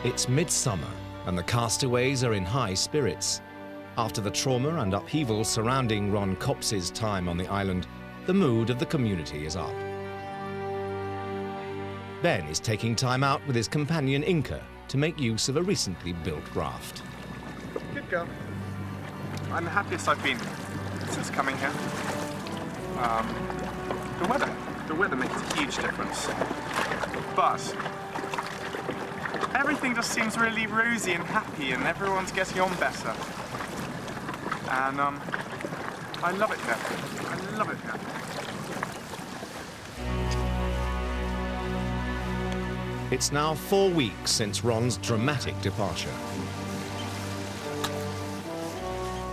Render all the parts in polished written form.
It's midsummer, and the castaways are in high spirits. After the trauma and upheaval surrounding Ron Cops's time on the island, the mood of the community is up. Ben is taking time out with his companion Inca to make use of a recently built raft. Good girl. I'm the happiest I've been since coming here. The weather makes a huge difference. But everything just seems really rosy and happy, and everyone's getting on better. And I love it here. I love it here. It's now 4 weeks since Ron's dramatic departure.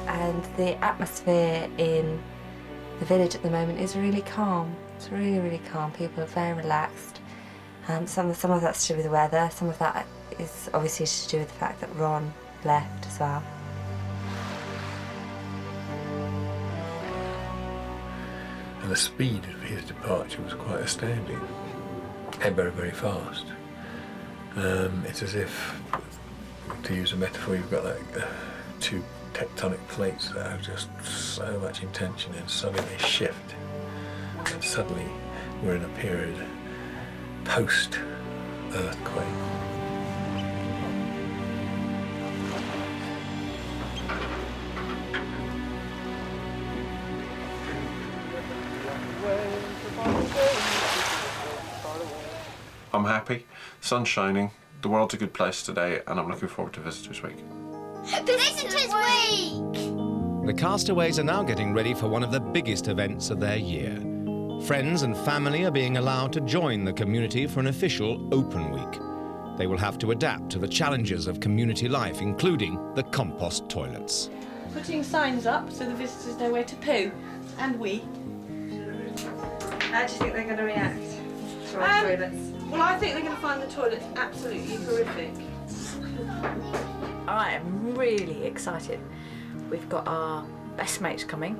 And the atmosphere in the village at the moment is really calm. It's really, really calm. People are very relaxed. Some of that's to do with the weather. Some of that is obviously to do with the fact that Ron left as well. And the speed of his departure was quite astounding and very, very fast. It's as if, to use a metaphor, you've got like two tectonic plates that have just so much intention and suddenly shift. And suddenly we're in a period post-earthquake. I'm happy, sun's shining, the world's a good place today, and I'm looking forward to Visitors Week. Visitors Week! The castaways are now getting ready for one of the biggest events of their year. Friends and family are being allowed to join the community for an official open week. They will have to adapt to the challenges of community life, including the compost toilets. Putting signs up so the visitors know where to poo, and we. How do you think they're going to react to our toilets? Well, I think they're going to find the toilets absolutely horrific. I am really excited. We've got our best mates coming,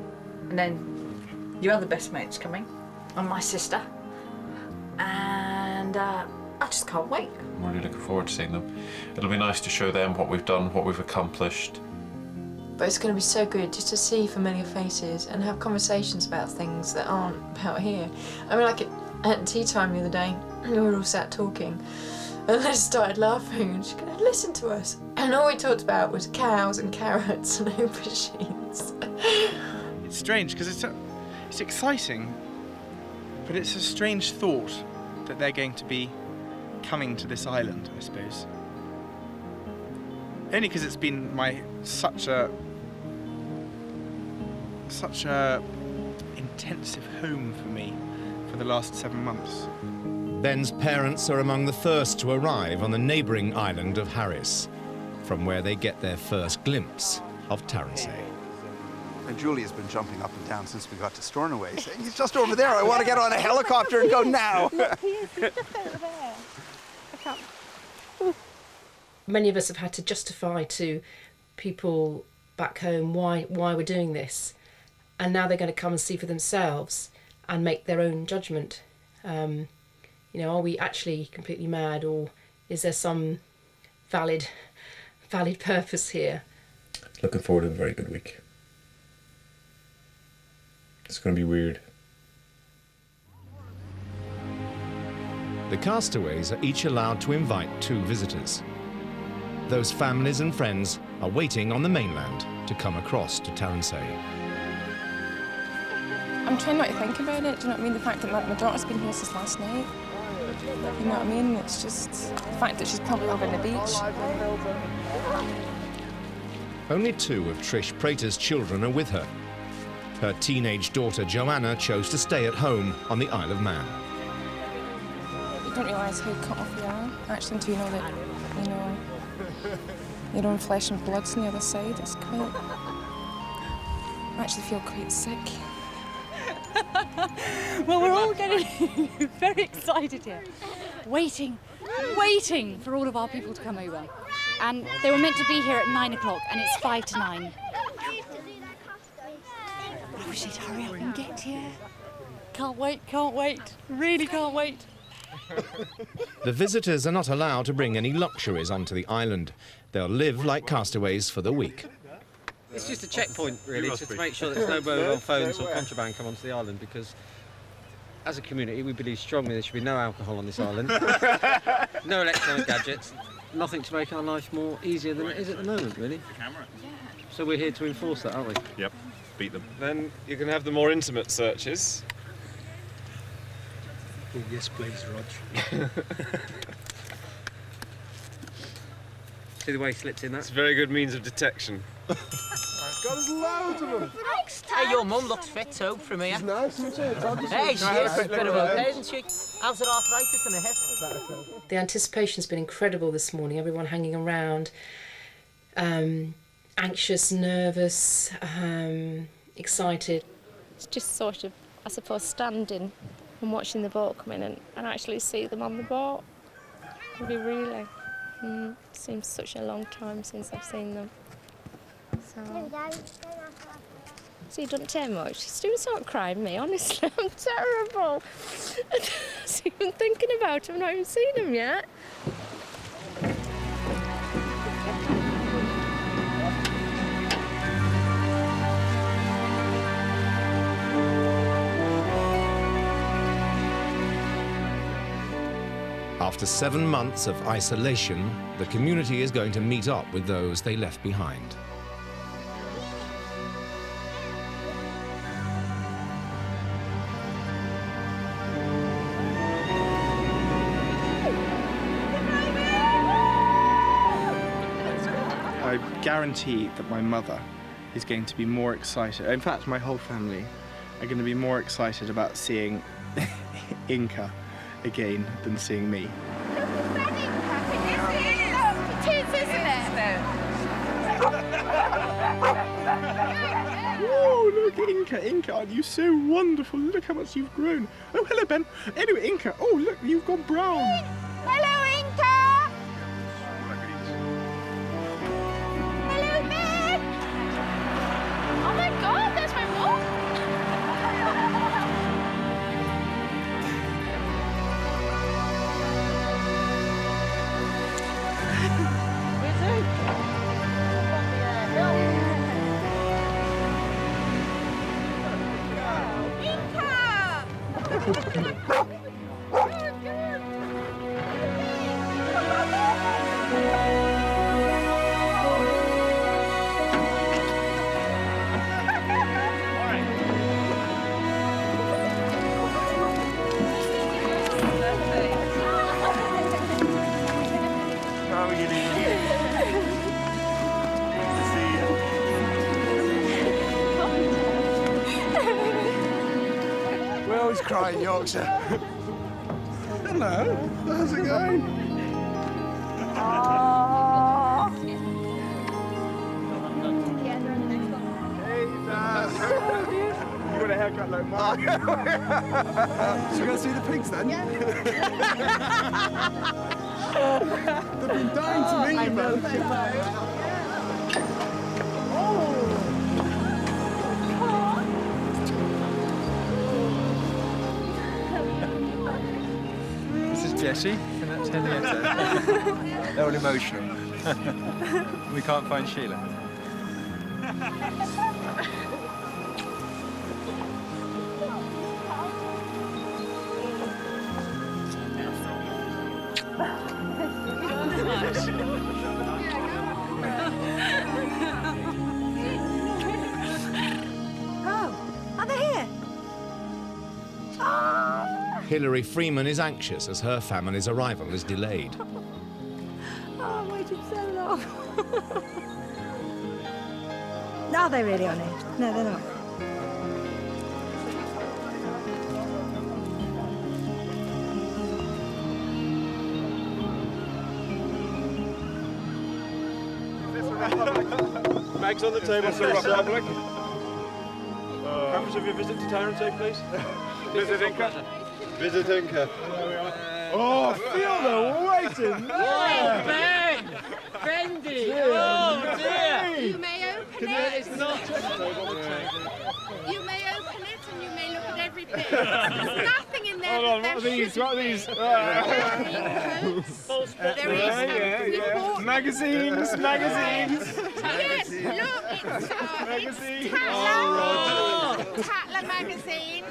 and then your other best mates coming, and my sister, and I just can't wait. I'm really looking forward to seeing them. It'll be nice to show them what we've done, what we've accomplished. But it's going to be so good just to see familiar faces and have conversations about things that aren't about here. I mean, like at tea time the other day, we were all sat talking, and I started laughing, and she kind of listened to us. And all we talked about was cows and carrots and aubergines. It's strange because it's exciting, but it's a strange thought that they're going to be coming to this island, I suppose. Only because it's been such a intensive home for me for the last 7 months. Ben's parents are among the first to arrive on the neighbouring island of Harris, from where they get their first glimpse of Tarrantay. And Julia's been jumping up and down since we got to Stornoway, saying, he's just over there, I want to get on a helicopter and go now. Look, he's just over there. I can't. Many of us have had to justify to people back home why we're doing this, and now they're going to come and see for themselves and make their own judgment. You know, are we actually completely mad, or is there some valid purpose here? Looking forward to a very good week. It's going to be weird. The castaways are each allowed to invite 2 visitors. Those families and friends are waiting on the mainland to come across to Tarrantay. I'm trying not to think about it, do you know what I mean? The fact that my daughter's been here since last night. You know what I mean? It's just the fact that she's probably over on the beach. Only 2 of Trish Prater's children are with her. Her teenage daughter Joanna chose to stay at home on the Isle of Man. You don't realise how cut off you are, actually, until you know that, you know, your own flesh and blood's on the other side. It's quite... I actually feel quite sick. Well, we're all getting very excited here. Waiting for all of our people to come over. And they were meant to be here at 9 o'clock, and it's 5 to 9. I wish they'd hurry up and get here. Can't wait, really can't wait. The visitors are not allowed to bring any luxuries onto the island. They'll live like castaways for the week. It's just a checkpoint, really, just to make sure that there's no mobile phones or contraband come onto the island, because as a community we believe strongly there should be no alcohol on this island, no electronic gadgets, nothing to make our life more easier than it is at the moment, really. So we're here to enforce that, aren't we? Yep, beat them. Then you can have the more intimate searches. Oh, yes, please, Rog. See the way he slips in that? It's a very good means of detection. God, there's loads of them. Hey, your mum looks fit too from here. She's nice, isn't she? Hey, she is. She's been okay, isn't she? How's her arthritis in her hip? The anticipation's been incredible this morning. Everyone hanging around, anxious, nervous, excited. It's just sort of, I suppose, standing and watching the boat come in and actually see them on the boat. Really. Seems such a long time since I've seen them. So you don't take much. Students aren't crying me, honestly. I'm terrible. So even thinking about them, I've not even seen them yet. After 7 months of isolation, the community is going to meet up with those they left behind. I guarantee that my mother is going to be more excited. In fact, my whole family are going to be more excited about seeing Inca again than seeing me. Whoa, look, Inca, Inca, aren't you so wonderful? Look how much you've grown. Oh, hello, Ben. Anyway, Inca, oh, look, you've gone brown. Hello, Inca! Hello, Ben! Oh my God, there's my mom! We're always crying Yorkshire. Hello, how's it going? You got a haircut like mine. Should we go see the pigs then? Yeah. They've been dying to meet you, man. This is Jessie, and that's Henrietta. They're all emotional. We can't find Sheila. Oh, are they here? Hilary Freeman is anxious as her family's arrival is delayed. Oh, I waited so long. Are they really on it? No, they're not. Bags on the table, Sir Republic. Purpose of your visit to Tyrone, please? Visit Inca. Visit Inca. Oh, feel the weight in there. Ben! Bendy! Oh, dear! You may open it. It's not... You may open it and you may look at everything. There's nothing in there. Hold on, what are these? What are these? There is report. Magazines. Yes, look, it's Tatler magazine.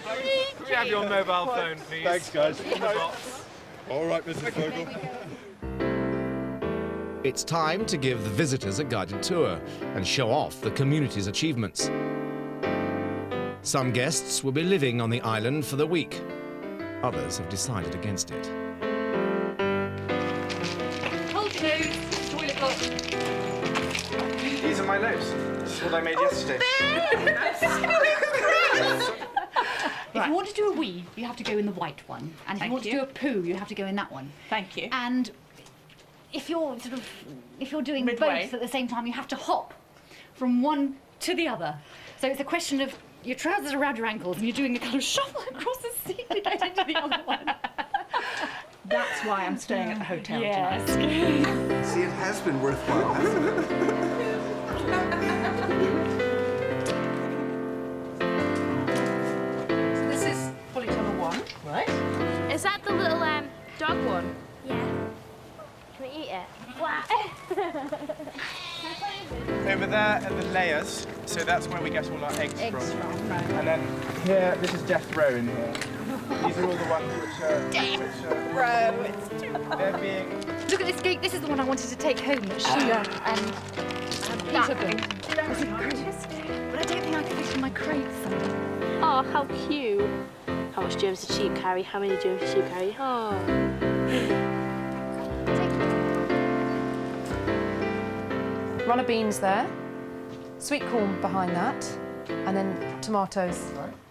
Could you have your mobile phone, please? Thanks, guys. All right, Mrs. Vogel. It's time to give the visitors a guided tour and show off the community's achievements. Some guests will be living on the island for the week. Others have decided against it. Hold your nose. Toilet block. These are my notes. This is what I made yesterday. If you want to do a wee, you have to go in the white one. And if you want to do a poo, you have to go in that one. Thank you. And if you're doing Midway. both at the same time, you have to hop from one to the other. So it's a question of your trousers around your ankles and you're doing a kind of shuffle across the seat to get into the other one. That's why I'm staying at the hotel Yes. tonight. See, it has been worthwhile, hasn't it? So this is polytunnel 1, right? Is that the little dog one? Yeah. Can we eat it? Over there are the layers, so that's where we get all our eggs from. Right. And then here, this is death row in here. These are all the ones which are... They're being... Look at this gate. This is the one I wanted to take home that Sheila and Peter built. But I don't think I can fit in my crate someday. Oh, how cute. How much germs does sheep carry? How many germs does sheep carry? Oh. Runner beans there, sweet corn behind that, and then tomatoes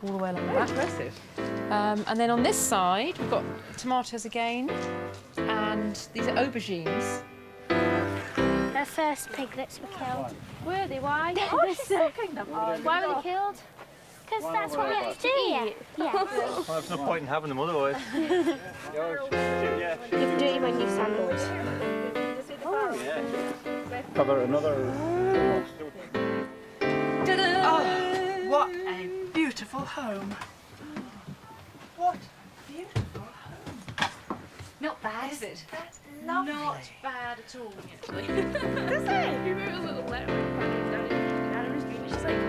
all the way along the back. Impressive. And then on this side, we've got tomatoes again, and these are aubergines. The first piglets were killed. Were they? Why? Why were they killed? Because that's what we have to do. Yeah. Well, there's no point in having them otherwise. You can do it when you sandals. Cover another. Oh, what a beautiful home. What a beautiful home. Not bad, is it? Lovely. Not bad at all, actually. Does it? He wrote a little letter down in Anna's green. She's like,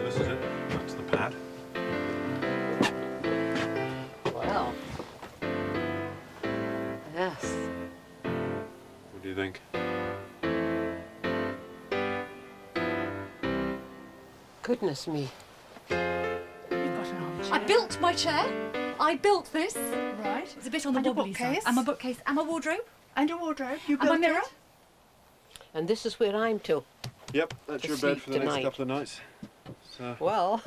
This is it. That's the pad. Well. Yes. What do you think? Goodness me. I built my chair. I built this. Right. It's a bit on the And a wobbly side. bookcase. And my bookcase. And my wardrobe. And a wardrobe. You And my built mirror. it? And this is where I'm to. Yep, that's To your sleep bed for the tonight. next couple of nights. So, Well,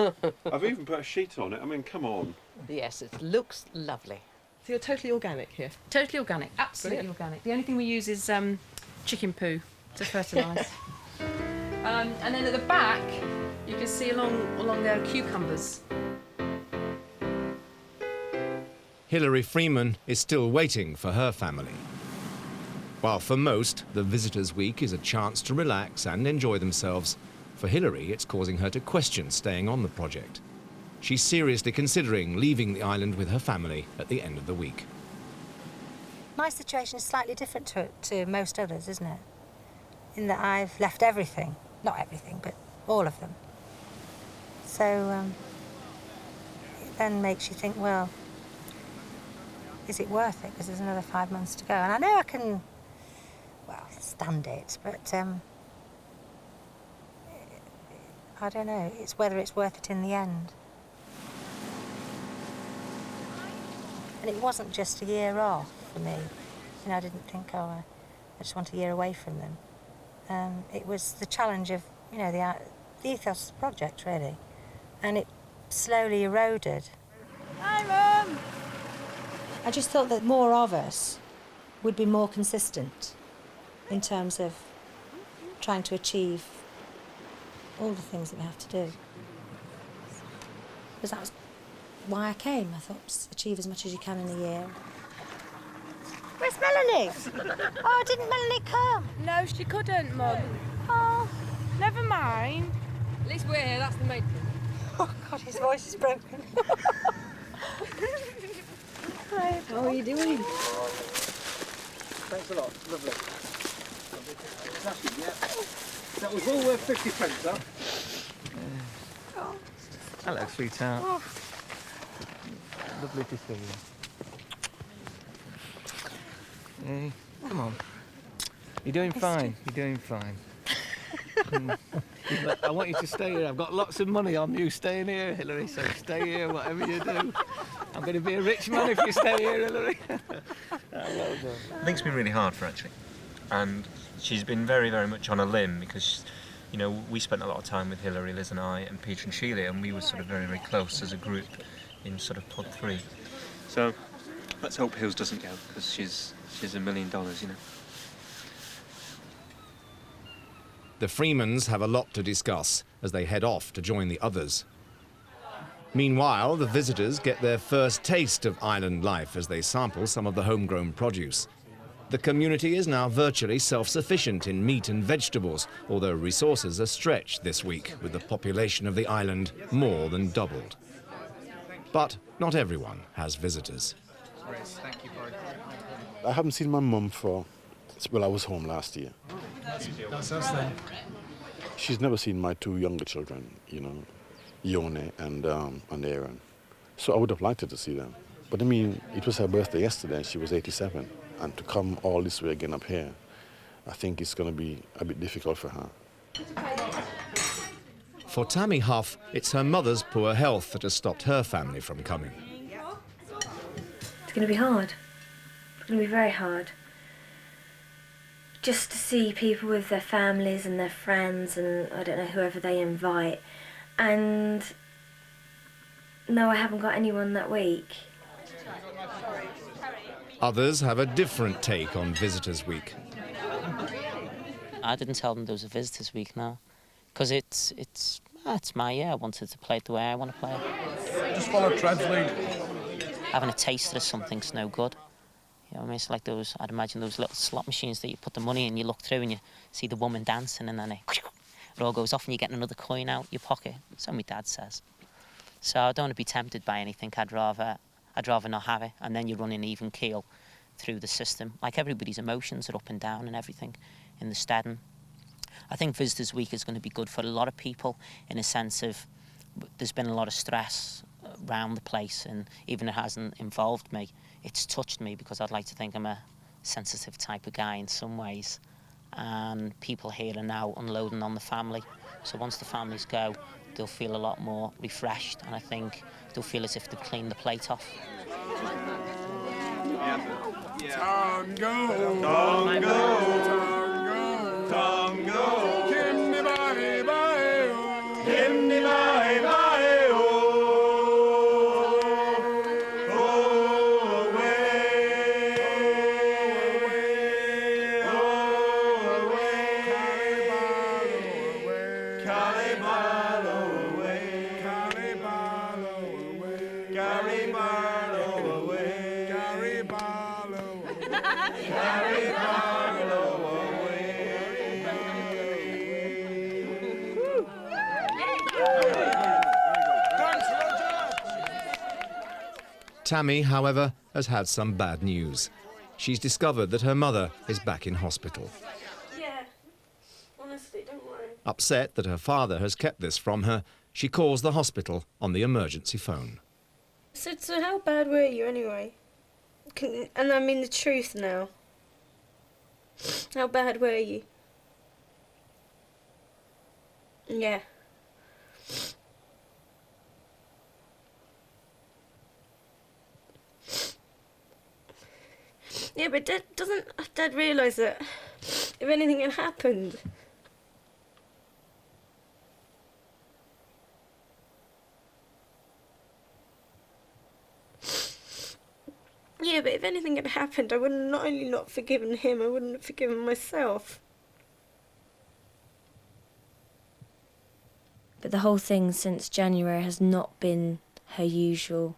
I've even put a sheet on it. I mean, come on. yes, it looks lovely. So you're totally organic here? Totally organic, absolutely organic. The only thing we use is chicken poo to fertilise. And then at the back, you can see along there are cucumbers. Hilary Freeman is still waiting for her family. While for most, the Visitors' Week is a chance to relax and enjoy themselves, for Hilary, it's causing her to question staying on the project. She's seriously considering leaving the island with her family at the end of the week. My situation is slightly different to most others, isn't it? In that I've left everything. Not everything, but all of them. So it then makes you think, well, is it worth it? Because there's another 5 months to go. And I know I can, well, stand it, but I don't know. It's whether it's worth it in the end. And it wasn't just a year off for me. You know, I didn't think, oh, I just want a year away from them. It was the challenge of, you know, the ethos of the project, really. And it slowly eroded. Hi, Mum! I just thought that more of us would be more consistent in terms of trying to achieve all the things that we have to do. Because that was why I came. I thought, just achieve as much as you can in a year. Where's Melanie? Oh, didn't Melanie come? No, she couldn't, Mum. Oh, Never mind. At least we're here, that's the main thing. Oh God, his voice is broken. Hi, how are you doing? Thanks a lot. Lovely. Yeah. That was well worth 50 pence, huh? Hello, sweetheart. Oh. Lovely to see you. Hey, come on. You're doing fine. You're doing fine. I want you to stay here. I've got lots of money on you staying here, Hilary, so stay here, whatever you do. I'm going to be a rich man if you stay here, Hilary. Well done. I think it's been really hard for her, actually. And she's been very, very much on a limb because, you know, we spent a lot of time with Hilary, Liz and I, and Peter and Sheila, and we were sort of very, very close as a group in sort of pod 3. So let's hope Hills doesn't go, because she's $1 million, you know. The Freemans have a lot to discuss as they head off to join the others. Meanwhile, the visitors get their first taste of island life as they sample some of the homegrown produce. The community is now virtually self-sufficient in meat and vegetables, although resources are stretched this week with the population of the island more than doubled. But not everyone has visitors. I haven't seen my mum for, well, I was home last year. That's us then. She's never seen my 2 younger children, you know, Yone and Aaron. So I would have liked her to see them. But I mean, it was her birthday yesterday and she was 87. And to come all this way again up here, I think it's going to be a bit difficult for her. For Tammy Huff, it's her mother's poor health that has stopped her family from coming. It's going to be hard. It's going to be very hard. Just to see people with their families and their friends and, I don't know, whoever they invite. And no, I haven't got anyone that week. Others have a different take on Visitors' Week. I didn't tell them there was a Visitors' Week now, because it's my year. I wanted to play it the way I want to play it. Just follow translate. Having a taster of something's no good. You know what I mean? It's like those, I'd imagine those little slot machines that you put the money in, you look through and you see the woman dancing and then it all goes off and you get another coin out your pocket. So my dad says. So I don't want to be tempted by anything. I'd rather not have it. And then you're running even keel through the system. Like everybody's emotions are up and down and everything in the steading. I think Visitors' Week is going to be good for a lot of people in a sense of there's been a lot of stress around the place, and even if it hasn't involved me, it's touched me because I'd like to think I'm a sensitive type of guy in some ways. And people here are now unloading on the family. So once the families go, they'll feel a lot more refreshed, and I think they'll feel as if they've cleaned the plate off. Tango, tango, tango, tango. Kimni bye bye, oh. Kimni bye bye, oh. Oh away, oh away, Caribalo away, Caribalo away, Caribalo away, Caribalo away, Caribalo away. Thanks, Roger. Tammy, however, has had some bad news. She's discovered that her mother is back in hospital. Yeah, honestly, don't worry. Upset that her father has kept this from her, she calls the hospital on the emergency phone. So how bad were you anyway? And I mean the truth now. How bad were you? Yeah. Yeah, but doesn't Dad realise that if anything had happened? Yeah, but if anything had happened, I would not only not forgiven him, I wouldn't have forgiven myself. But the whole thing since January has not been her usual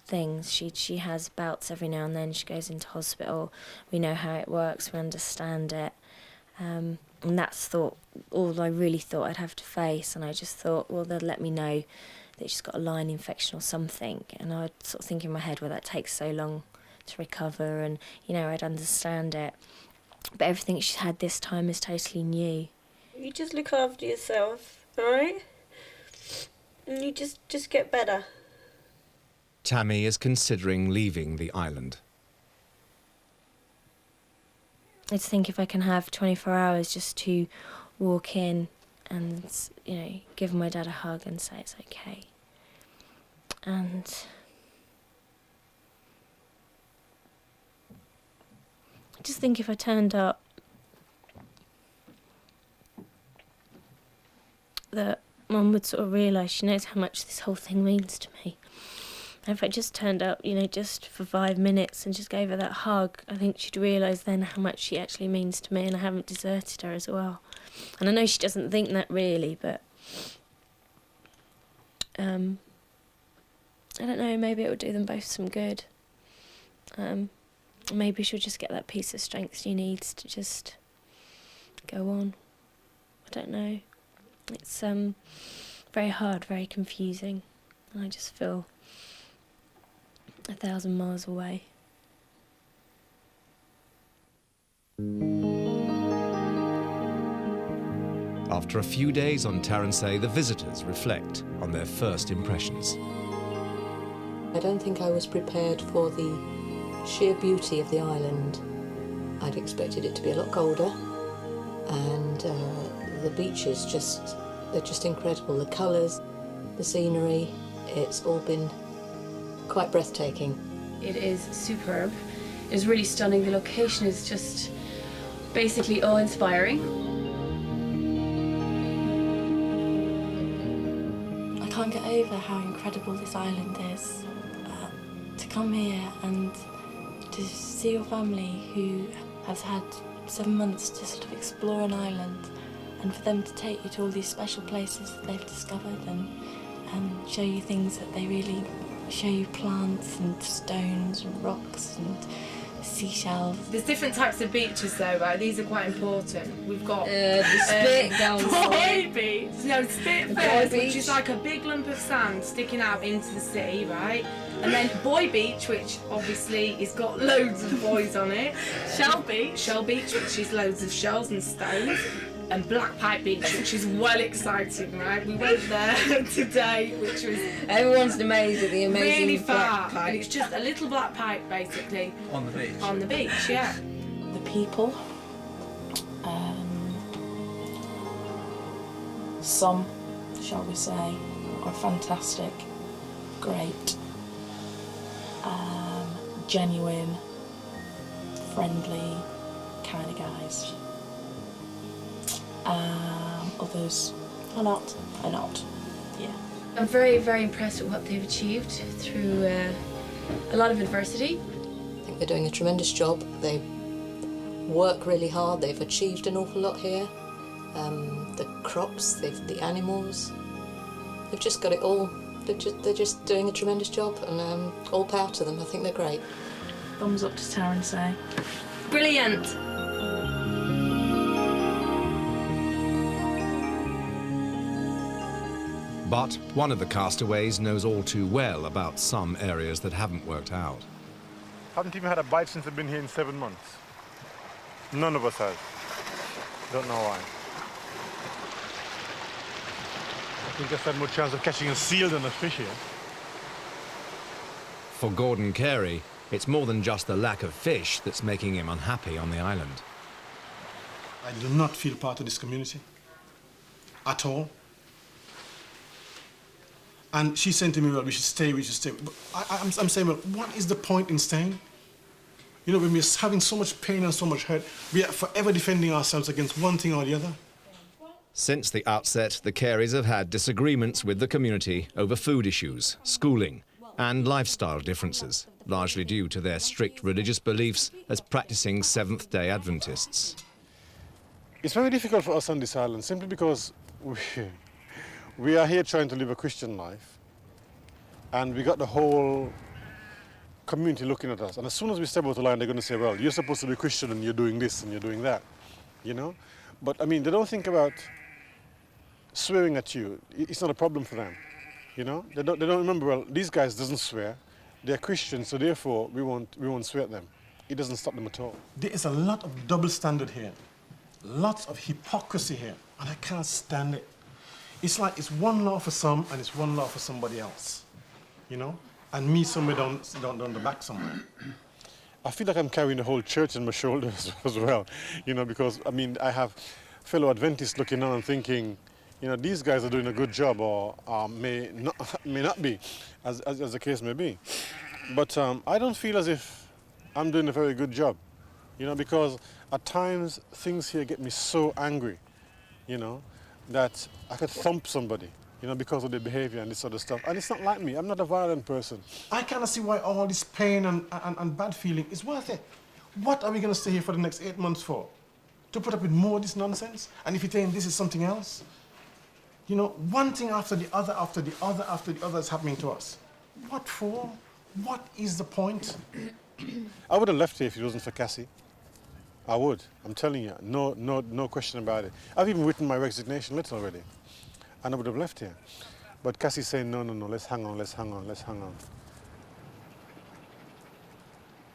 things. She has bouts every now and then. She goes into hospital. We know how it works. We understand it. And that's all I really thought I'd have to face. And I just thought, well, they'll let me know that she's got a line infection or something. And I'd sort of think in my head, well, that takes so long to recover, and, you know, I'd understand it. But everything she's had this time is totally new. You just look after yourself, all right? And you just get better. Tammy is considering leaving the island. I just think if I can have 24 hours just to walk in and, you know, give my dad a hug and say it's okay. And I just think if I turned up, that Mum would sort of realise she knows how much this whole thing means to me. And if I just turned up, you know, just for 5 minutes and just gave her that hug, I think she'd realise then how much she actually means to me, and I haven't deserted her as well. And I know she doesn't think that really, but I don't know, maybe it would do them both some good. Maybe she'll just get that piece of strength she needs to just go on. I don't know. It's very hard, very confusing, and I just feel 1,000 miles away. After a few days on Taransay, the visitors reflect on their first impressions. I don't think I was prepared for the sheer beauty of the island. I'd expected it to be a lot colder, and the beaches they're just incredible. The colours, the scenery, it's all been quite breathtaking. It is superb. It's really stunning. The location is just basically awe-inspiring. I can't get over how incredible this island is. To come here and to see your family who has had 7 months to sort of explore an island, and for them to take you to all these special places that they've discovered and show you things that they really show you, plants and stones and rocks and seashells. There's different types of beaches though, right? These are quite important. We've got the Spit down Boy Beach. No, Spit first, which Beach. is like a big lump of sand sticking out into the sea, right? And then Boy Beach, which obviously has got loads of boys on it. Shell Beach, which is loads of shells and stones. And Black Pipe Beach, which is well exciting, right? We went there today, which was... Everyone's amazed at the amazing really Black far. Pipe. And it's just a little black pipe, basically. On the beach? On the beach, yeah. The people. Some, shall we say, are fantastic, great, genuine, friendly kind of guys. Others are not. Yeah. I'm very, very impressed with what they've achieved through a lot of adversity. I think they're doing a tremendous job. They work really hard. They've achieved an awful lot here. The crops, the animals, they've just got it all. They're just doing a tremendous job, and all power to them. I think they're great. Thumbs up to Taransay. Brilliant. But one of the castaways knows all too well about some areas that haven't worked out. Haven't even had a bite since I've been here in 7 months. None of us has. Don't know why. I think I've had more chance of catching a seal than a fish here. For Gordon Carey, it's more than just the lack of fish that's making him unhappy on the island. I do not feel part of this community at all. And she's saying to me, well, we should stay. But I'm saying, well, what is the point in staying? You know, when we're having so much pain and so much hurt, we are forever defending ourselves against one thing or the other. Since the outset, the Careys have had disagreements with the community over food issues, schooling, and lifestyle differences, largely due to their strict religious beliefs as practicing Seventh-day Adventists. It's very difficult for us on this island, simply because we are here trying to live a Christian life, and we got the whole community looking at us. And as soon as we step out the line, they're going to say, well, you're supposed to be Christian and you're doing this and you're doing that, you know? But, I mean, they don't think about swearing at you. It's not a problem for them. You know, they don't remember, well, these guys doesn't swear. They're Christians, so therefore we won't swear at them. It doesn't stop them at all. There is a lot of double standard here. Lots of hypocrisy here, and I can't stand it. It's like it's one law for some and it's one law for somebody else, you know? And me somewhere down the back somewhere. I feel like I'm carrying the whole church on my shoulders as well, you know, because, I mean, I have fellow Adventists looking on and thinking, you know, these guys are doing a good job, or may not be, as the case may be. But I don't feel as if I'm doing a very good job, you know, because at times things here get me so angry, you know, that I could thump somebody, you know, because of their behavior and this sort of stuff. And it's not like me. I'm not a violent person. I cannot see why all this pain and bad feeling is worth it. What are we going to stay here for the next 8 months for? To put up with more of this nonsense? And if you're saying this is something else? You know, one thing after the other, after the other, after the other is happening to us. What for? What is the point? I would have left here if it wasn't for Cassie. I would. I'm telling you, no question about it. I've even written my resignation letter already, and I would have left here. But Cassie's saying, no, let's hang on.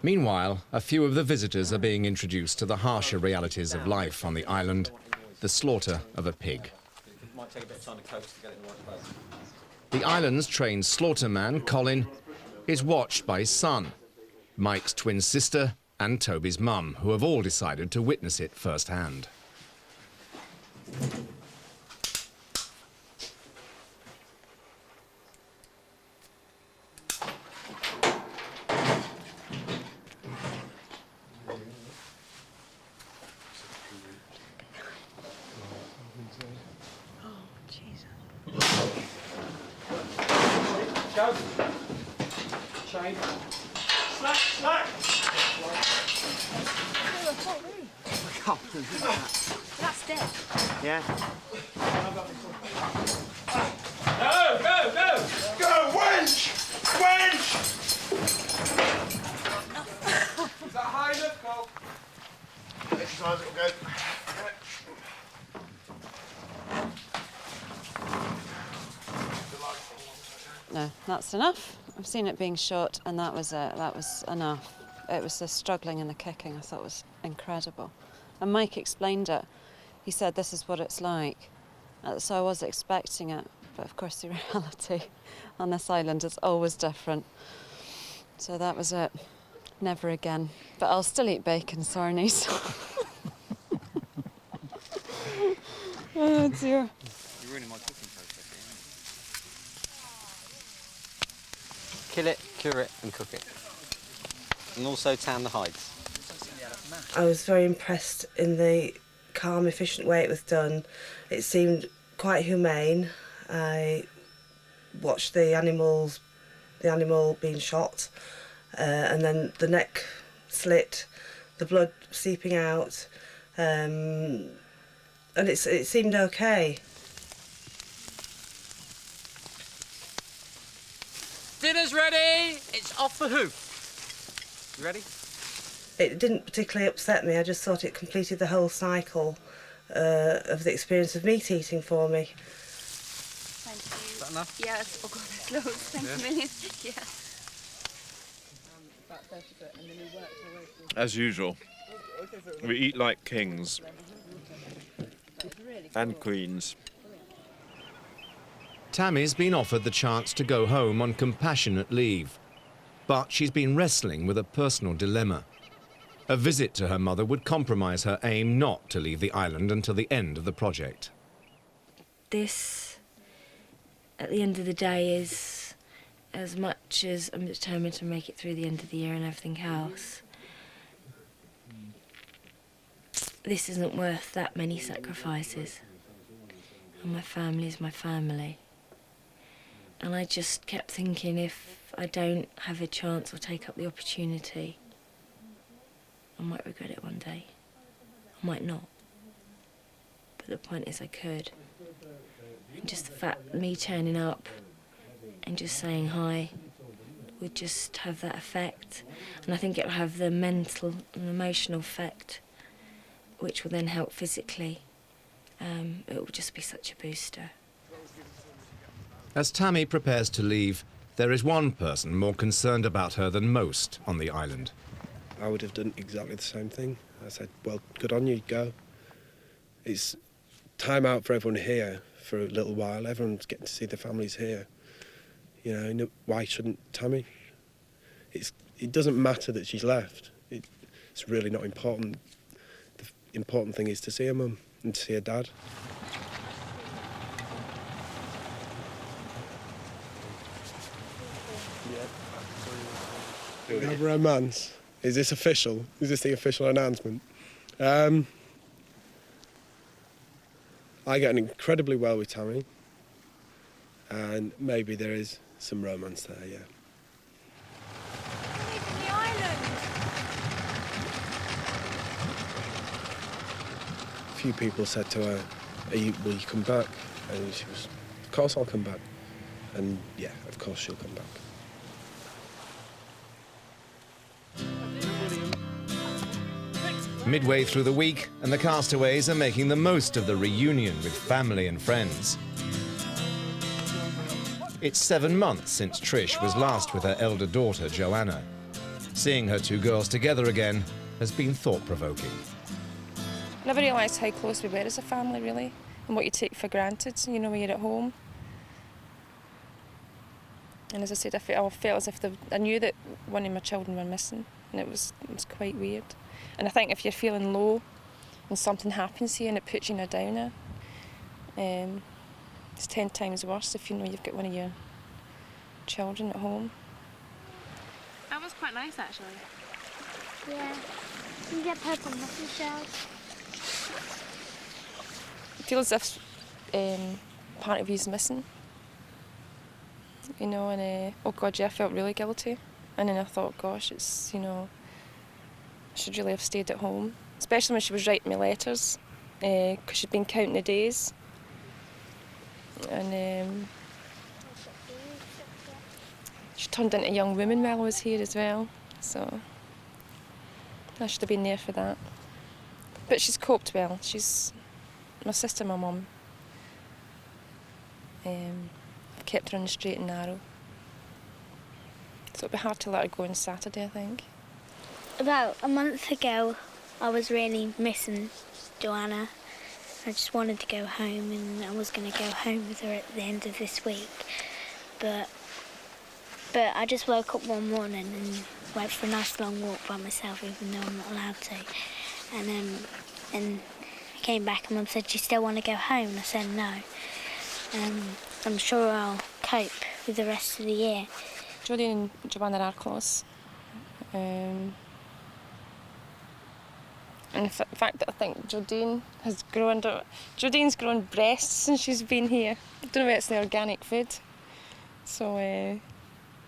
Meanwhile, a few of the visitors are being introduced to the harsher realities of life on the island, the slaughter of a pig. It might take a bit of time to coast to get it in the right place. The island's trained slaughterman, Colin, is watched by his son, Mike's twin sister and Toby's mum, who have all decided to witness it firsthand. Shine. Slack! I can't believe that. That's dead. Yeah. Go, wench! Is that high enough, Cole? Exercise, it'll go. No, that's enough. I've seen it being shot, and that was enough. It was the struggling and the kicking I thought was incredible. And Mike explained it. He said, this is what it's like. So I was expecting it, but of course the reality on this island is always different. So that was it. Never again. But I'll still eat bacon sarnies. Oh dear. You're ruining my cooking process here. Kill it, cure it, and cook it. And also tan the hides. I was very impressed in the calm, efficient way it was done. It seemed quite humane. I watched the animal being shot, and then the neck slit, the blood seeping out, and it seemed okay. Dinner's ready! It's off the hoof. You ready? It didn't particularly upset me. I just thought it completed the whole cycle of the experience of meat eating for me. Thank you. Is that enough? Yes. Oh God, that's loads. Thanks a million. Yeah. As usual, we eat like kings and queens. Tammy's been offered the chance to go home on compassionate leave, but she's been wrestling with a personal dilemma. A visit to her mother would compromise her aim not to leave the island until the end of the project. This, at the end of the day, is as much as I'm determined to make it through the end of the year and everything else. This isn't worth that many sacrifices. And my family is my family. And I just kept thinking, if I don't have a chance or take up the opportunity, I might regret it one day. I might not. But the point is I could. And just the fact me turning up and just saying hi would just have that effect. And I think it'll have the mental and emotional effect, which will then help physically. It will just be such a booster. As Tammy prepares to leave, there is one person more concerned about her than most on the island. I would have done exactly the same thing. I said, well, good on you, go. It's time out for everyone here for a little while. Everyone's getting to see their families here. You know, why shouldn't Tammy? It doesn't matter that she's left. It's really not important. The important thing is to see her mum and to see her dad. We have romance. Is this official? Is this the official announcement? I get on incredibly well with Tammy, and maybe there is some romance there, yeah. A few people said to her, will you come back? And she was, of course I'll come back. And yeah, of course she'll come back. Midway through the week, and the Castaways are making the most of the reunion with family and friends. It's 7 months since Trish was last with her elder daughter, Joanna. Seeing her two girls together again has been thought-provoking. I never realised how close we were as a family, really, and what you take for granted, you know, when you're at home. And as I said, I felt as if I knew that one of my children were missing, and it was quite weird. And I think if you're feeling low and something happens to you and it puts you in a downer, it's 10 times worse if you know you've got one of your children at home. That was quite nice, actually. Yeah. You can get purple mussel shells. I feel as if part of you's missing. You know, and oh God, yeah, I felt really guilty. And then I thought, gosh, it's, you know, I should really have stayed at home, especially when she was writing me letters, because she'd been counting the days. And she turned into a young woman while I was here as well, so I should have been there for that. But she's coped well. She's my sister, my mum. I've kept her on the straight and narrow. So it'll be hard to let her go on Saturday, I think. About a month ago, I was really missing Joanna. I just wanted to go home, and I was going to go home with her at the end of this week. But I just woke up one morning and went for a nice long walk by myself, even though I'm not allowed to. And I came back and Mum said, "Do you still want to go home?" And I said no. I'm sure I'll cope with the rest of the year. Jodie and Joanna are close. And the fact that I think Jodine's grown breasts since she's been here. I don't know if it's the organic food. So, and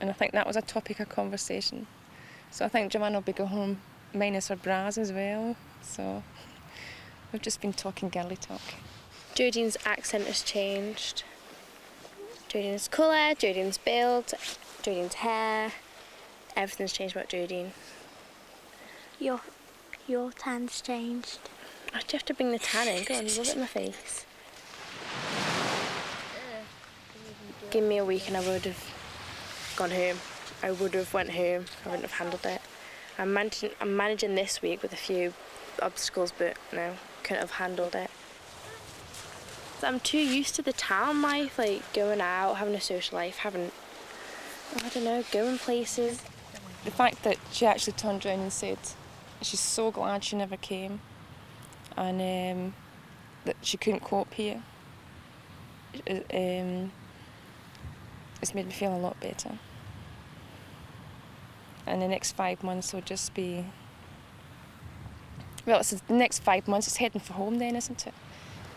I think that was a topic of conversation. So I think Joanna will be going home minus her bras as well. So we've just been talking girly talk. Jodine's accent has changed. Jodine's colour, Jodine's build, Jodine's hair. Everything's changed about Jodine. Your tan's changed. Oh, do you have to bring the tan in? Go on, rub it in my face. Give me a week and I would have gone home. I would have went home. I wouldn't have handled it. I'm managing this week with a few obstacles, but no, couldn't have handled it. I'm too used to the town life, like going out, having a social life, I don't know, going places. The fact that she actually turned around and said she's so glad she never came, and that she couldn't cope here, it's made me feel a lot better. And the next 5 months will just be, well, it's the next 5 months, it's heading for home then, isn't it?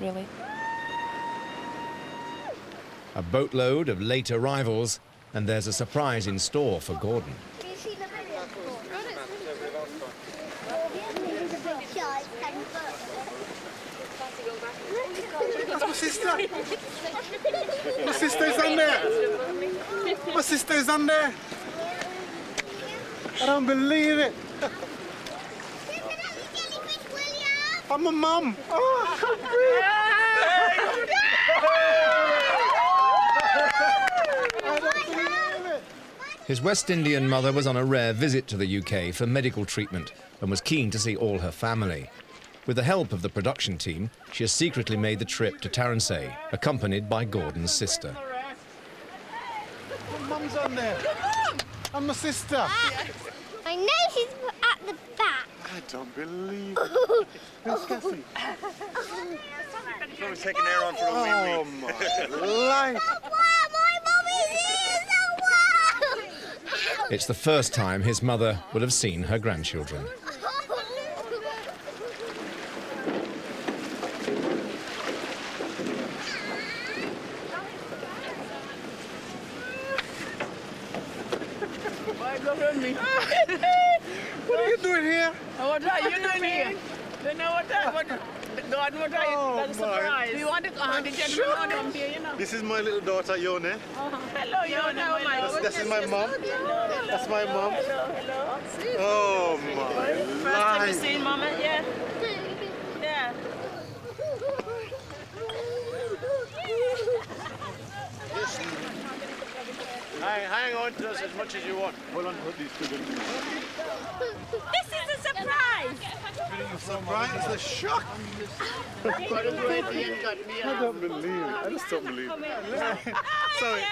Really. A boatload of late arrivals, and there's a surprise in store for Gordon. That's my sister! My sister's on there! My sister's on there! I don't believe it! I'm my mum! Oh, His West Indian mother was on a rare visit to the UK for medical treatment and was keen to see all her family. With the help of the production team, she has secretly made the trip to Castaway, accompanied by Gordon's sister. Mum's on there. I'm my sister. I know she's at the back. I don't believe it. Where's Cassie? Probably taking her on for a wee Oh, my life. It's the first time his mother will have seen her grandchildren. What are you doing here? What are you doing here? You know what God, what are you? That's a surprise. We want to the gentleman come here, you know. This is my little daughter, Yone. Hello, Yone. This is my mom. That's my mom. Hello. Oh, my First time you seen Mama, yeah? Yeah. Hang on to us as much as you want. Hold on, put these two in. This is a surprise. Surprise? It's a shock. I don't believe it. I just don't believe it. Sorry,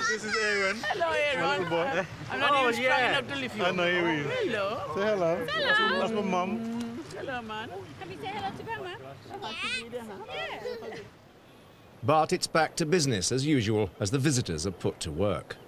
this is Aaron. Hello, Aaron. My little boy. I'm not even trying not to leave you. I know you will. Hello. Say hello. Hello. That's my mum. Hello, man. Can we say hello to Grandma? Yeah. But it's back to business as usual as the visitors are put to work.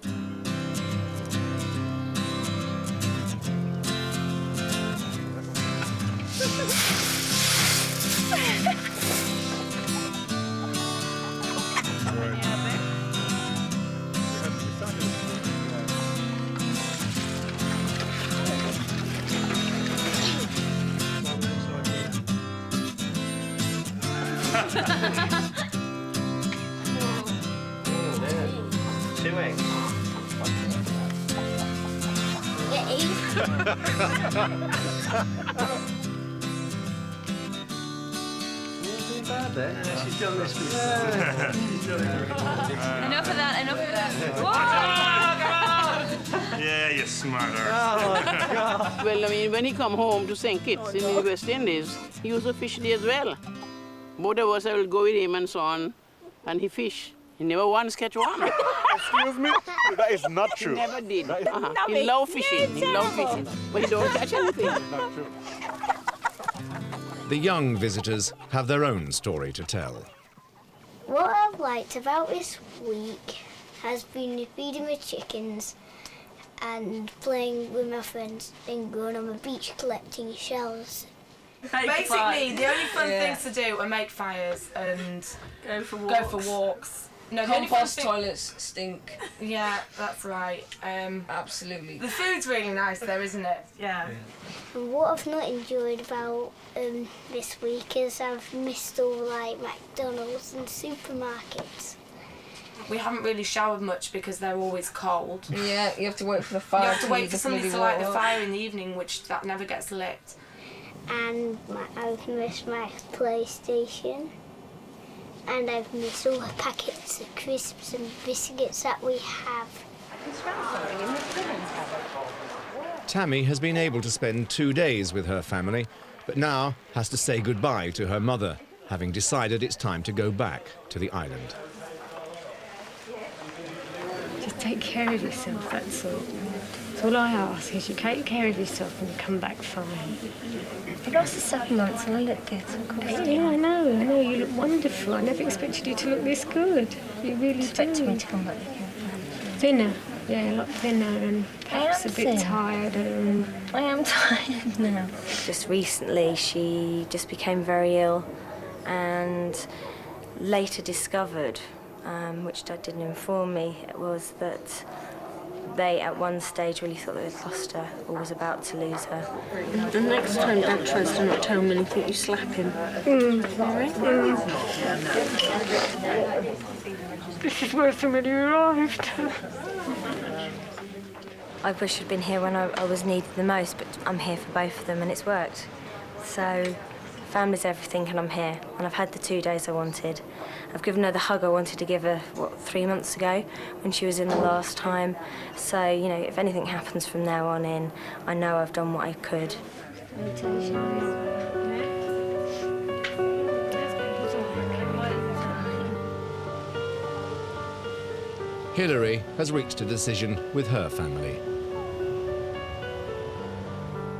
She's done this before. Enough of that, enough of that. Yeah, you smarter. Well, I mean, when he come home to St. Kitts in the West Indies, he used to fish there as well. Both of us, I will go with him and so on, and he fish. He never once catch one. Excuse me? That is not true. He never did. He love fishing. He love fishing. But he don't catch anything. That's not true. The young visitors have their own story to tell. What I've liked about this week has been feeding my chickens and playing with my friends and going on the beach collecting shells. Basically, the only fun things to do are make fires and Go for walks. No, compost toilets stink. Yeah, that's right. Absolutely. The food's really nice though, isn't it? Yeah. And what I've not enjoyed about this week is I've missed all like McDonald's and supermarkets. We haven't really showered much because they're always cold. Yeah, you have to wait for the fire. You have to wait for just somebody maybe to light the warm up. fire in the evening, which that never gets lit. And I've missed my PlayStation. And I've missed all the packets of crisps and biscuits that we have. Tammy has been able to spend 2 days with her family, but now has to say goodbye to her mother, having decided it's time to go back to the island. Just take care of yourself, that's all. That's all I ask, is you take care of yourself and you come back fine. I've lasted 7 months and I look good, of course. Yeah, I know, you look wonderful. I never expected you to look this good. You really do. Expected me to come back again. Thinner, yeah, a lot thinner and perhaps a bit thin. tired. I am tired now. Just recently she just became very ill and later discovered, which Dad didn't inform me, was that they at one stage really thought they had lost her or was about to lose her. The next time Dad tries to not tell me anything, you slap him. This is worse than when you arrived. I wish I'd been here when I was needed the most, but I'm here for both of them and it's worked. So Family's everything, and I'm here. And I've had the 2 days I wanted. I've given her the hug I wanted to give her, 3 months ago when she was in the last time. So, you know, if anything happens from now on in, I know I've done what I could. Hilary has reached a decision with her family.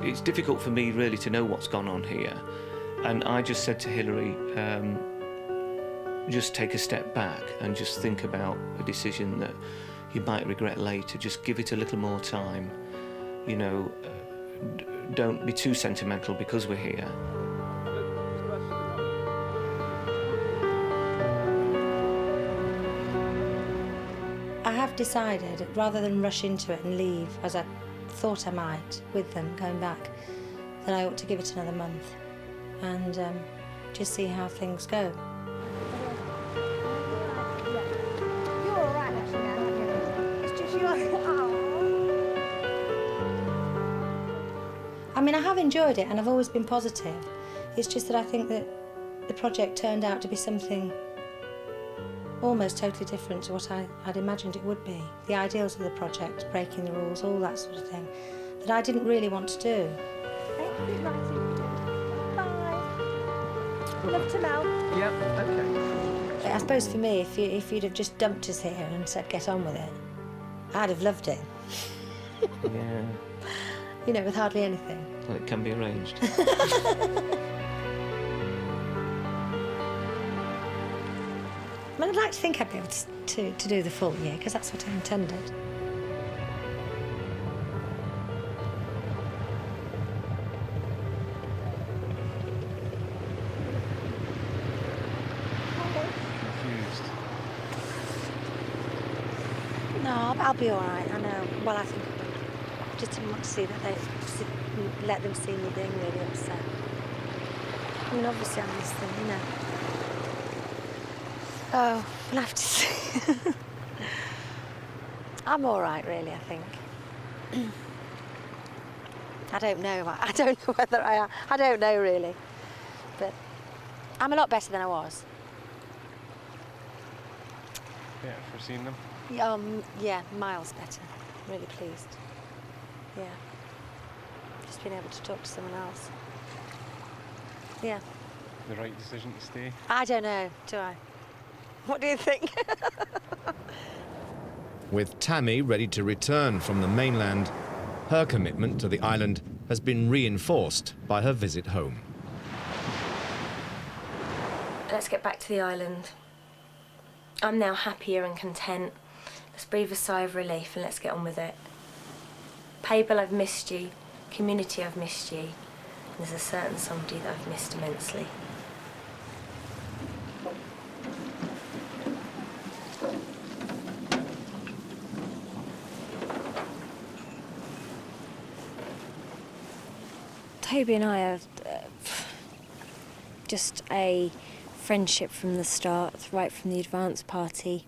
It's difficult for me really to know what's gone on here. And I just said to Hilary, just take a step back and just think about a decision that you might regret later. Just give it a little more time. You know, don't be too sentimental because we're here. I have decided, rather than rush into it and leave, as I thought I might, with them going back, that I ought to give it another month and just see how things go. You're all right, actually, now, aren't you? It's just I mean, I have enjoyed it and I've always been positive. It's just that I think that the project turned out to be something almost totally different to what I'd imagined it would be. The ideals of the project, breaking the rules, all that sort of thing, that I didn't really want to do. Love to Mel. Yep, okay. I suppose for me, if you'd have just dumped us here and said get on with it, I'd have loved it. Yeah. You know, with hardly anything. Well, it can be arranged. I mean, I'd like to think I'd be able to do the full year, because that's what I intended. Confused. No, I'll be all right, I know. Well, I think I will. Just didn't want to see that they let them see me being really upset. I mean, obviously I miss them, you know. Oh, we'll have to see. I'm all right, really, I think. I don't know. I don't know whether I am. I don't know, really. But I'm a lot better than I was. Yeah, foreseen them? Yeah, miles better. Really pleased. Yeah. Just being able to talk to someone else. Yeah. The right decision to stay? I don't know, do I? What do you think? With Tammy ready to return from the mainland, her commitment to the island has been reinforced by her visit home. Let's get back to the island. I'm now happier and content. Let's breathe a sigh of relief and let's get on with it. Paybell, I've missed you. Community, I've missed you. And there's a certain somebody that I've missed immensely. Toby and I have just a friendship from the start, right from the advance party.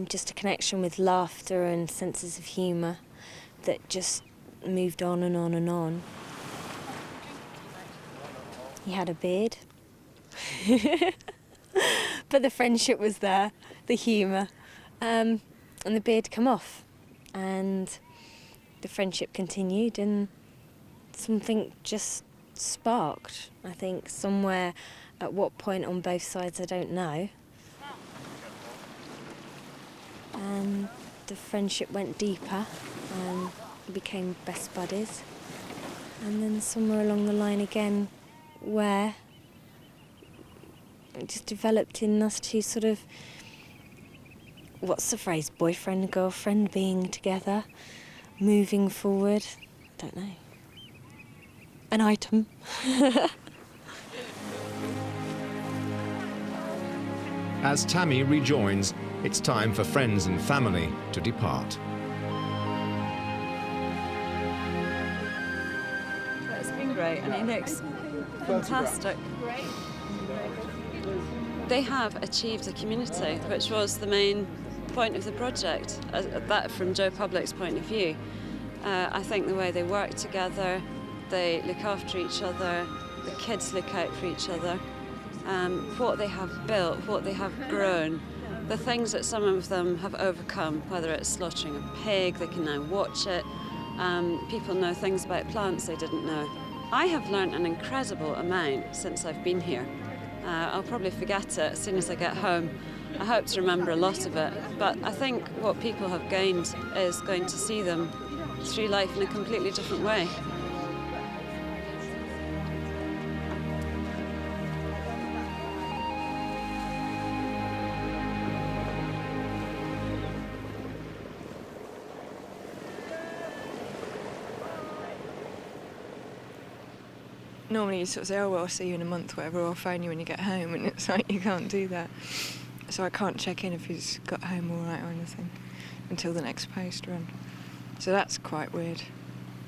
Just a connection with laughter and senses of humour that just moved on and on and on. He had a beard, but the friendship was there, the humour, and the beard come off, and the friendship continued, and something just sparked, I think, somewhere. At what point on both sides, I don't know. And the friendship went deeper and we became best buddies. And then somewhere along the line again, where it just developed in us two sort of, what's the phrase, boyfriend and girlfriend, being together, moving forward, I don't know. An item. As Tammy rejoins, it's time for friends and family to depart. It's been great and it looks fantastic. They have achieved a community, which was the main point of the project, that from Joe Public's point of view. I think the way they work together, they look after each other, the kids look out for each other, what they have built, what they have grown, the things that some of them have overcome, whether it's slaughtering a pig, they can now watch it. People know things about plants they didn't know. I have learnt an incredible amount since I've been here. I'll probably forget it as soon as I get home. I hope to remember a lot of it, but I think what people have gained is going to see them through life in a completely different way. Normally you sort of say, oh well, I'll see you in a month, whatever, or I'll phone you when you get home, and it's like you can't do that. So I can't check in if he's got home all right or anything until the next post run. So that's quite weird.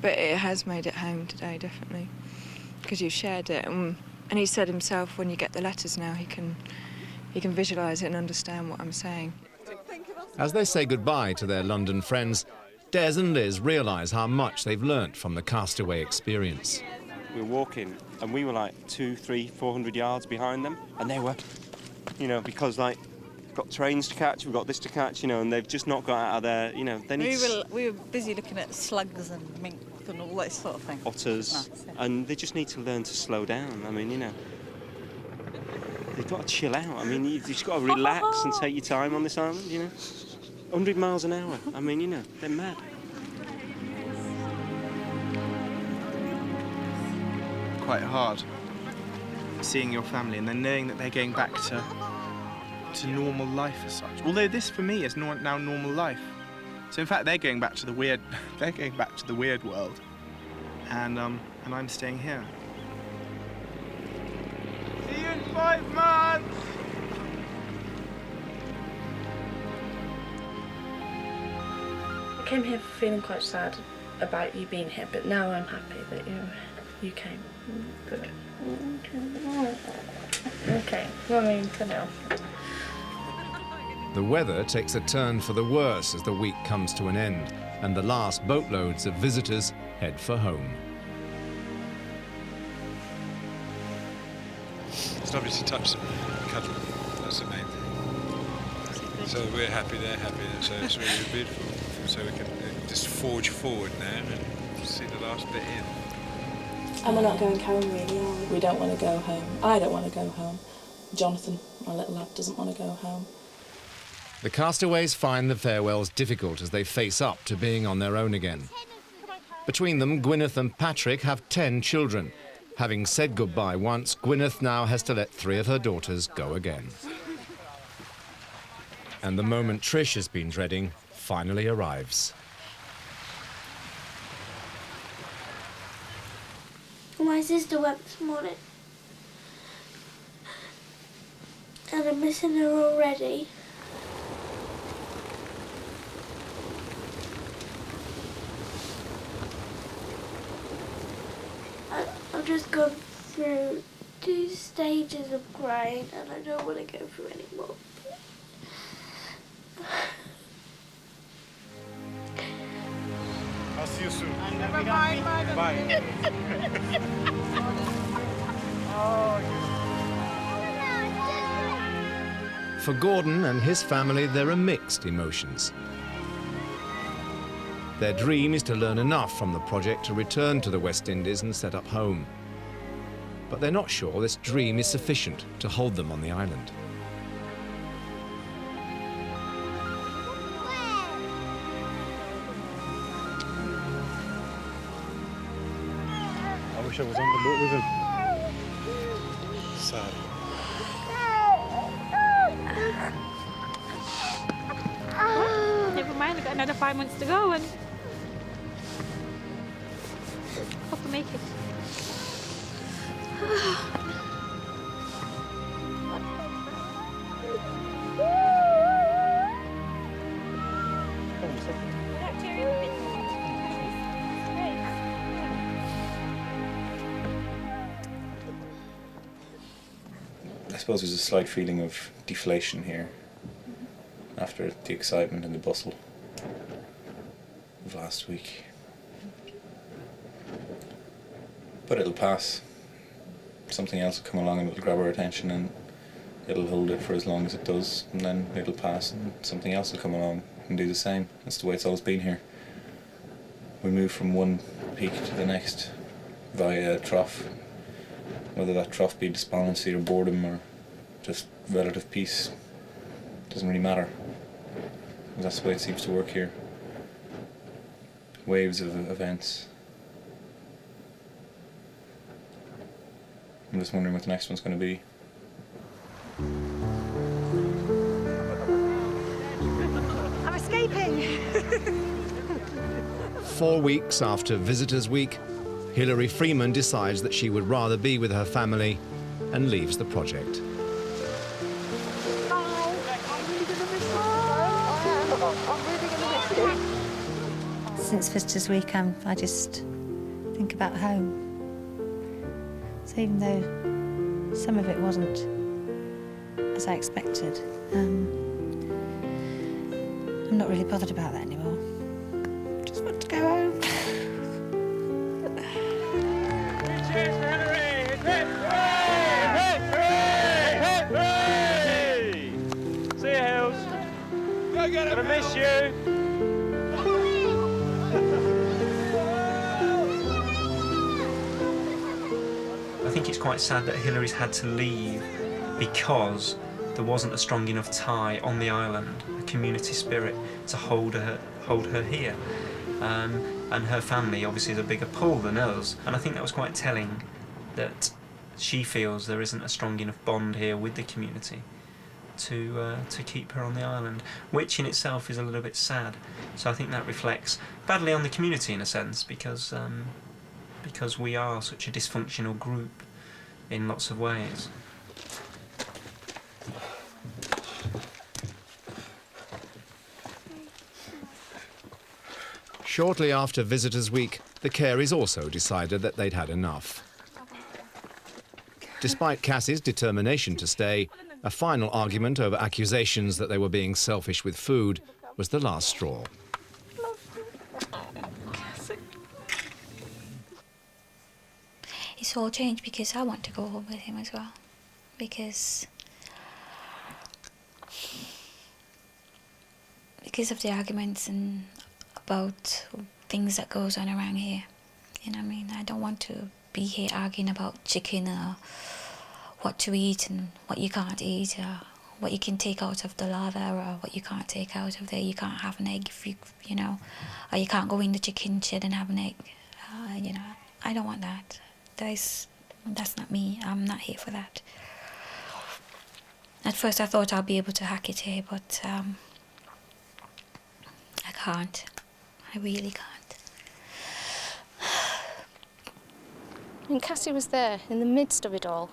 But it has made it home today, definitely, because you shared it. And he said himself, when you get the letters now, he can visualise it and understand what I'm saying. As they say goodbye to their London friends, Des and Liz realise how much they've learnt from the Castaway experience. We were walking, and we were like 200, 300, 400 yards behind them, and they were, you know, because like, we've got trains to catch, we've got this to catch, you know, and they've just not got out of there, you know, they need we were busy looking at slugs and mink and all that sort of thing. otters, Nice, yeah. and they just need to learn to slow down. I mean, you know, they've got to chill out. I mean, you've just got to relax and take your time on this island, you know. 100 miles an hour, I mean, you know, they're mad. Quite hard seeing your family and then knowing that they're going back to normal life as such. Although this for me is now normal life. So in fact they're going back to the weird world, and I'm staying here. See you in 5 months. I came here feeling quite sad about you being here, but now I'm happy that you came. Good. Okay, well, I mean, for now. The weather takes a turn for the worse as the week comes to an end, and the last boatloads of visitors head for home. It's lovely to touch them, cuddle them. That's the main thing. So we're happy, they're happy, and so it's really beautiful. So we can just forge forward now and see the last bit in. And we're not going home, really, are we? We don't want to go home. I don't want to go home. Jonathan, my little lad, doesn't want to go home. The castaways find the farewells difficult as they face up to being on their own again. Between them, Gwyneth and Patrick have 10 children. Having said goodbye once, Gwyneth now has to let 3 of her daughters go again. And the moment Trish has been dreading finally arrives. My sister went this morning, and I'm missing her already. I've just gone through 2 stages of crying, and I don't want to go through any more. I'll see you soon. Never mind, Bye. For Gordon and his family, there are mixed emotions. Their dream is to learn enough from the project to return to the West Indies and set up home. But they're not sure this dream is sufficient to hold them on the island. I wish I was on the boat with him. Sad. Never mind, I've got another 5 months to go and hope I make it. I suppose there's a slight feeling of deflation here after the excitement and the bustle of last week. But it'll pass. something else will come along and it'll grab our attention, and it'll hold it for as long as it does, and then it'll pass and something else will come along and do the same. That's the way it's always been here. We move from one peak to the next via a trough, whether that trough be despondency or boredom or just relative peace, doesn't really matter. That's the way it seems to work here. Waves of events. I'm just wondering what the next one's going to be. I'm escaping! 4 weeks after Visitors' Week, Hilary Freeman decides that she would rather be with her family and leaves the project. Since Visitors' Week, I just think about home. So even though some of it wasn't as I expected, I'm not really bothered about that anymore. Just want to go home. Cheers for Hillary! Hey! See you, Hills. Go get him, Gonna miss you. I think it's quite sad that Hillary's had to leave because there wasn't a strong enough tie on the island, a community spirit to hold her here. And her family obviously is a bigger pull than us, and I think that was quite telling that she feels there isn't a strong enough bond here with the community to keep her on the island, which in itself is a little bit sad. So I think that reflects badly on the community in a sense, because we are such a dysfunctional group in lots of ways. Shortly after Visitors' Week, the Careys also decided that they'd had enough. Despite Cassie's determination to stay, a final argument over accusations that they were being selfish with food was the last straw. It's all changed because I want to go home with him as well. Because of the arguments and about things that goes on around here. You know what I mean? I don't want to be here arguing about chicken or what to eat and what you can't eat, or what you can take out of the larva or what you can't take out of there. You can't have an egg if you know, or you can't go in the chicken shed and have an egg. You know, I don't want that. That's not me. I'm not here for that. At first I thought I'll be able to hack it here, but I can't. I really can't. And Cassie was there in the midst of it all,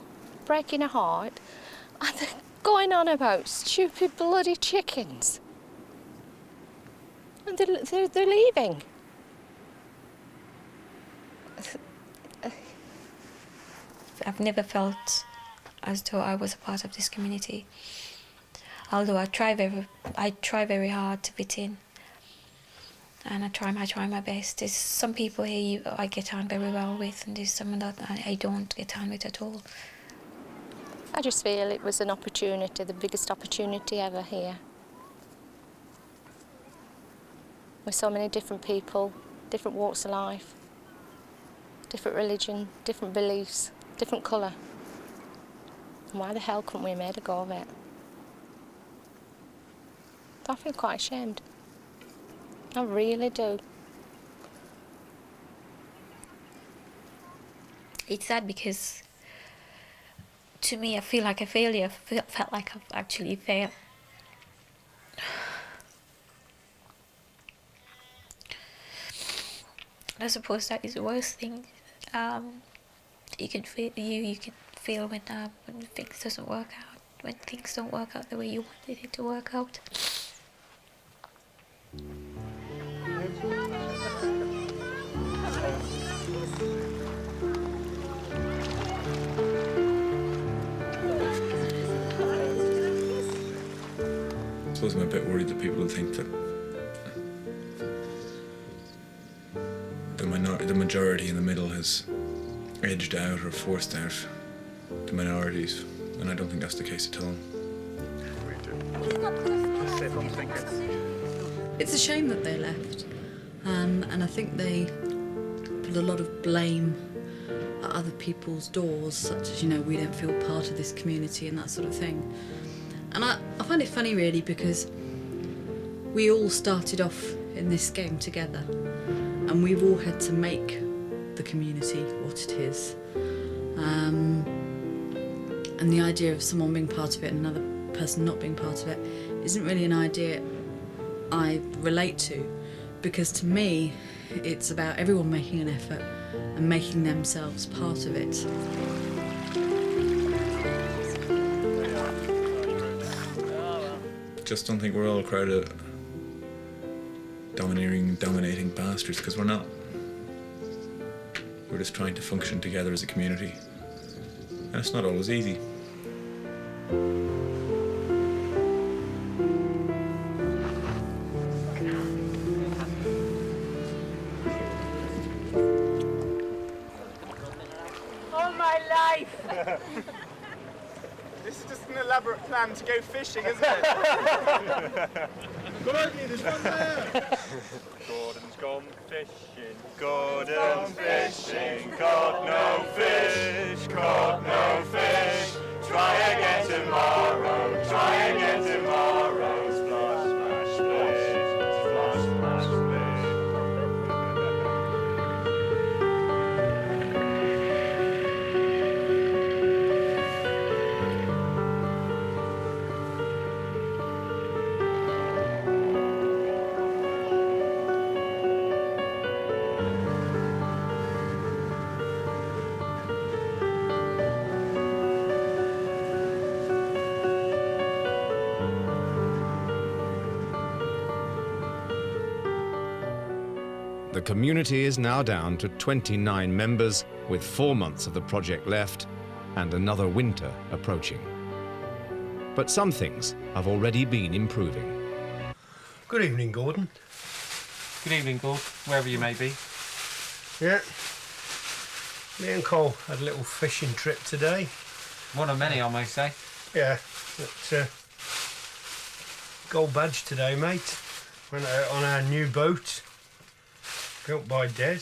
breaking her heart, and they're going on about stupid bloody chickens. And they're leaving. I've never felt as though I was a part of this community. Although I try very hard to fit in. And I try my best. There's some people here I get on very well with, and there's some that I don't get on with at all. I just feel it was an opportunity, the biggest opportunity ever here. With so many different people, different walks of life, different religion, different beliefs, different colour. And why the hell couldn't we have made a go of it? I feel quite ashamed. I really do. It's sad because, to me, I feel like a failure. Felt like I've actually failed. I suppose that is the worst thing you can feel. You can feel when things doesn't work out. When things don't work out the way you wanted it to work out. I suppose I'm a bit worried that people will think that the majority in the middle has edged out or forced out the minorities, and I don't think that's the case at all. It's a shame that they left, and I think they put a lot of blame at other people's doors, such as, you know, we don't feel part of this community and that sort of thing. And I find it funny, really, because we all started off in this game together, and we've all had to make the community what it is. And the idea of someone being part of it and another person not being part of it isn't really an idea I relate to, because to me it's about everyone making an effort and making themselves part of it. Just don't think we're all a crowd of dominating bastards, because we're not. We're just trying to function together as a community, and it's not always easy. All my life! This is just an elaborate plan to go fishing, isn't it? Gordon, there's one there! Gordon's gone fishing. Gordon's fishing. Caught no fish. Caught no fish. Try again tomorrow. Try again tomorrow. Splash, splash, splash. Splash, splash, splash. The community is now down to 29 members, with 4 months of the project left and another winter approaching. But some things have already been improving. Good evening, Gordon. Good evening, Gord, wherever you may be. Yeah. Me and Cole had a little fishing trip today. One of many, I may say. Yeah. But, gold badge today, mate. Went out on our new boat. Built by Des.